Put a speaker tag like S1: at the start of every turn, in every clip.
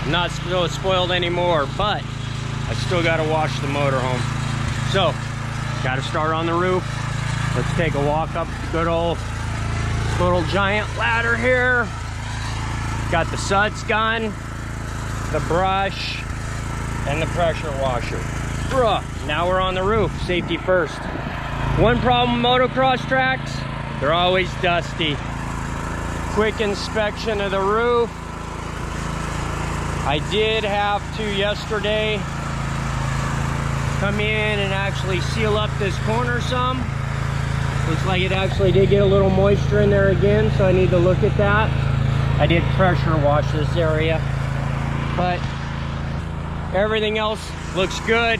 S1: Not so spoiled anymore, but I still got to wash the motorhome. So, got to start on the roof. Let's take a walk up the good old little giant ladder here. Got the suds gun, the brush, and the pressure washer. Now we're on the roof, safety first. One problem with motocross tracks, they're always dusty. Quick inspection of the roof. I did have to yesterday come in and actually seal up this corner some. Looks like it actually did get a little moisture in there again, so I need to look at that. I did pressure wash this area, but everything else looks good.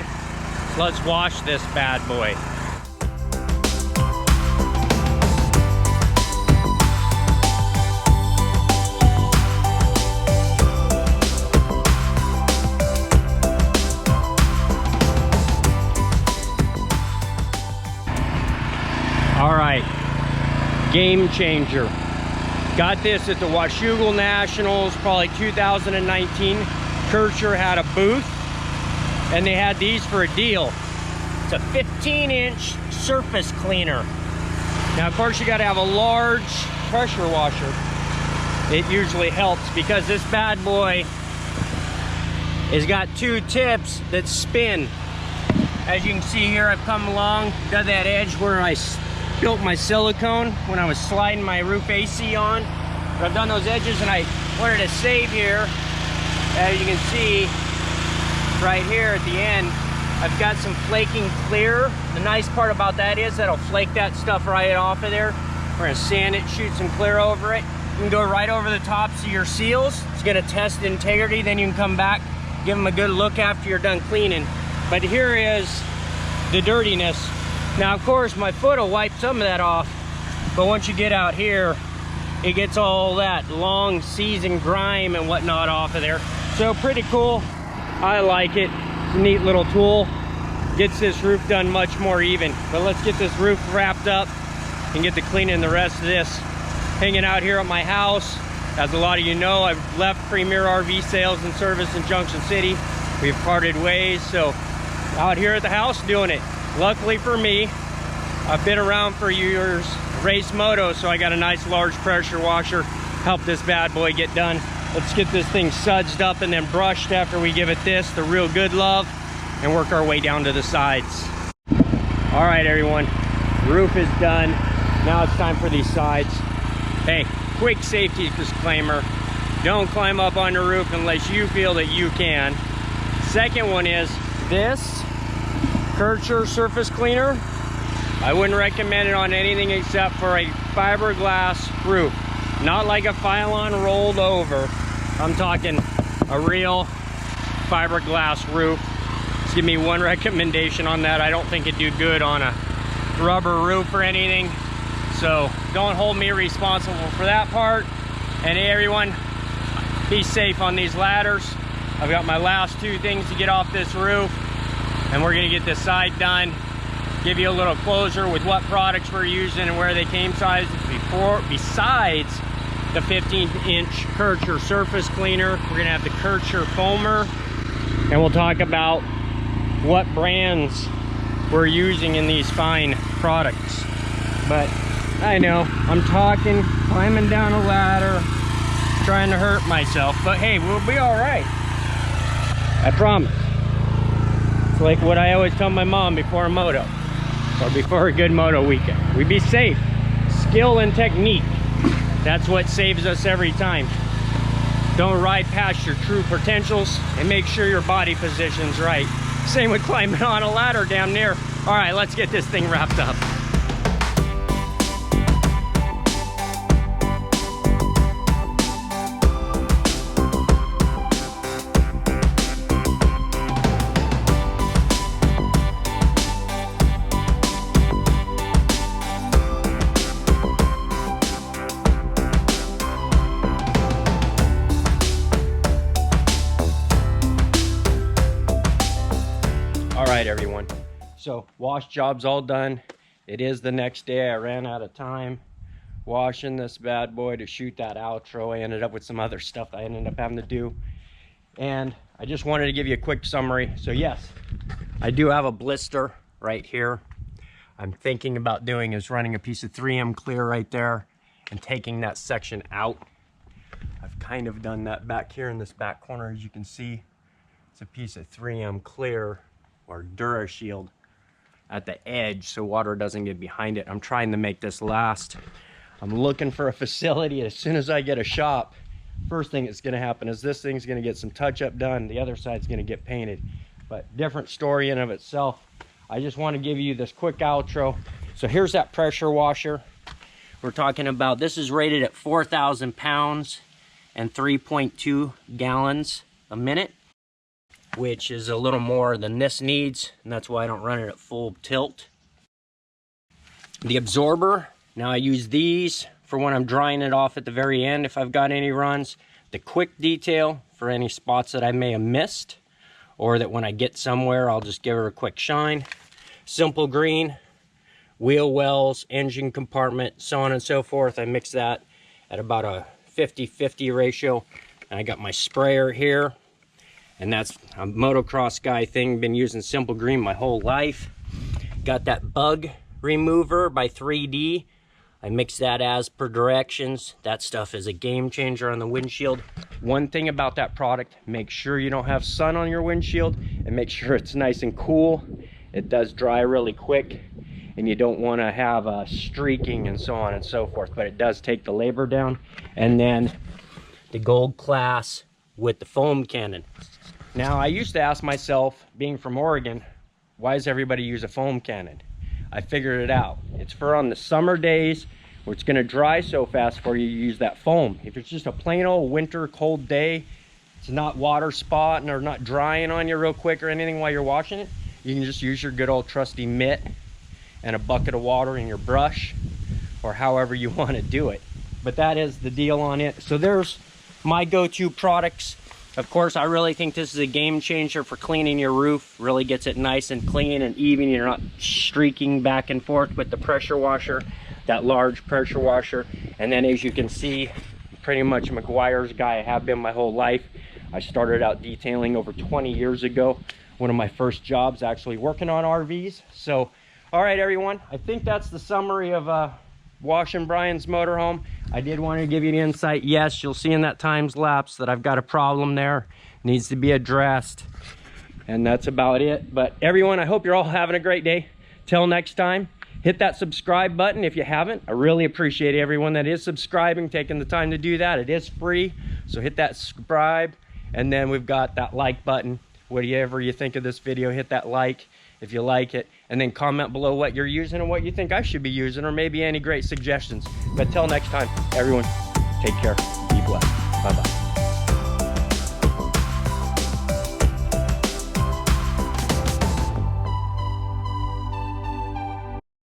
S1: Let's wash this bad boy. All right, game changer. Got this at the Washougal Nationals, probably 2019. Kircher had a booth, and they had these for a deal. It's a 15-inch surface cleaner. Now, of course, you got to have a large pressure washer. It usually helps because this bad boy has got two tips that spin. As you can see here, I've come along, got that edge where I built my silicone when I was sliding my roof AC on. But I've done those edges and I wanted to save here. As you can see right here at the end, I've got some flaking clear. The nice part about that is that'll flake that stuff right off of there. We're gonna sand it, shoot some clear over it. You can go right over the tops of your seals. It's gonna test integrity, then you can come back, give them a good look after you're done cleaning. But here is the dirtiness. Now, of course, my foot will wipe some of that off, but once you get out here, it gets all that long seasoned grime and whatnot off of there. So pretty cool. I like it. It's a neat little tool. Gets this roof done much more even. But let's get this roof wrapped up and get to cleaning the rest of this. Hanging out here at my house. As a lot of you know, I've left Premier RV Sales and Service in Junction City. We've parted ways, so out here at the house doing it. Luckily for me, I've been around for years, race moto, so I got a nice large pressure washer. Help this bad boy get done. Let's get this thing sudsed up and then brushed after we give it this, the real good love, and work our way down to the sides. All right, everyone, roof is done. Now it's time for these sides. Hey, quick safety disclaimer. Don't climb up on the roof unless you feel that you can. Second one is this Kircher surface cleaner. I wouldn't recommend it on anything except for a fiberglass roof. Not like a Phylon rolled over. I'm talking a real fiberglass roof. Just give me one recommendation on that. I don't think it'd do good on a rubber roof or anything. So don't hold me responsible for that part. And hey, everyone, be safe on these ladders. I've got my last two things to get off this roof, and we're gonna get this side done. Give you a little closure with what products we're using and where they came sizes besides the 15-inch Kircher surface cleaner. We're gonna have the Kircher foamer, and we'll talk about what brands we're using in these fine products. But I know I'm talking, climbing down a ladder, trying to hurt myself, but hey, we'll be all right. I promise. It's like what I always tell my mom before a moto, or before a good moto weekend. We be safe. Skill and technique. That's what saves us every time. Don't ride past your true potentials, and make sure your body position's right. Same with climbing on a ladder damn near. All right, let's get this thing wrapped up. Alright, everyone, so wash job's all done. It is the next day. I ran out of time washing this bad boy to shoot that outro. I ended up with some other stuff I ended up having to do, And I just wanted to give you a quick summary. So yes, I do have a blister right here. I'm thinking about doing is running a piece of 3M clear right there and taking that section out. I've kind of done that back here in this back corner. As you can see, it's a piece of 3M clear or DuraShield at the edge so water doesn't get behind it. I'm trying to make this last. I'm looking for a facility. As soon as I get a shop, first thing that's going to happen is this thing's going to get some touch-up done. The other side's going to get painted. But different story in of itself. I just want to give you this quick outro. So here's that pressure washer we're talking about. This is rated at 4,000 pounds and 3.2 gallons a minute, which is a little more than this needs, and that's why I don't run it at full tilt. The absorber, now I use these for when I'm drying it off at the very end if I've got any runs. The quick detail for any spots that I may have missed, or that when I get somewhere I'll just give her a quick shine. Simple green, wheel wells, engine compartment, so on and so forth. I mix that at about a 50-50 ratio. And I got my sprayer here, and that's a motocross guy thing. Been using simple green my whole life. Got that bug remover by 3D. I mix that as per directions. That stuff is a game changer on the windshield. One thing about that product, make sure you don't have sun on your windshield and make sure it's nice and cool. It does dry really quick, and you don't want to have streaking and so on and so forth, but it does take the labor down. And then the gold class with the foam cannon. Now I used to ask myself, being from Oregon, why does everybody use a foam cannon? I figured it out. It's for on the summer days where it's going to dry so fast for you, you use that foam. If it's just a plain old winter cold day, it's not water spotting or not drying on you real quick or anything while you're washing it, you can just use your good old trusty mitt and a bucket of water and your brush, or however you want to do it. But that is the deal on it. So there's my go-to products. Of course, I really think this is a game changer for cleaning your roof. Really gets it nice and clean and even. You're not streaking back and forth with the pressure washer, that large pressure washer. And then as you can see, pretty much McGuire's guy. I have been my whole life. I started out detailing over 20 years ago. One of my first jobs actually working on RVs. So, all right, everyone. I think that's the summary of Washing Brian's motorhome. I did want to give you the insight. Yes, you'll see in that times lapse that I've got a problem there. Needs to be addressed. And that's about it. But everyone, I hope you're all having a great day. Till next time, hit that subscribe button if you haven't. I really appreciate everyone that is subscribing, taking the time to do that. It is free. So hit that subscribe. And then we've got that like button. Whatever you think of this video, hit that like if you like it, and then comment below what you're using and what you think I should be using, or maybe any great suggestions. But till next time, everyone, take care, be blessed. Bye-bye.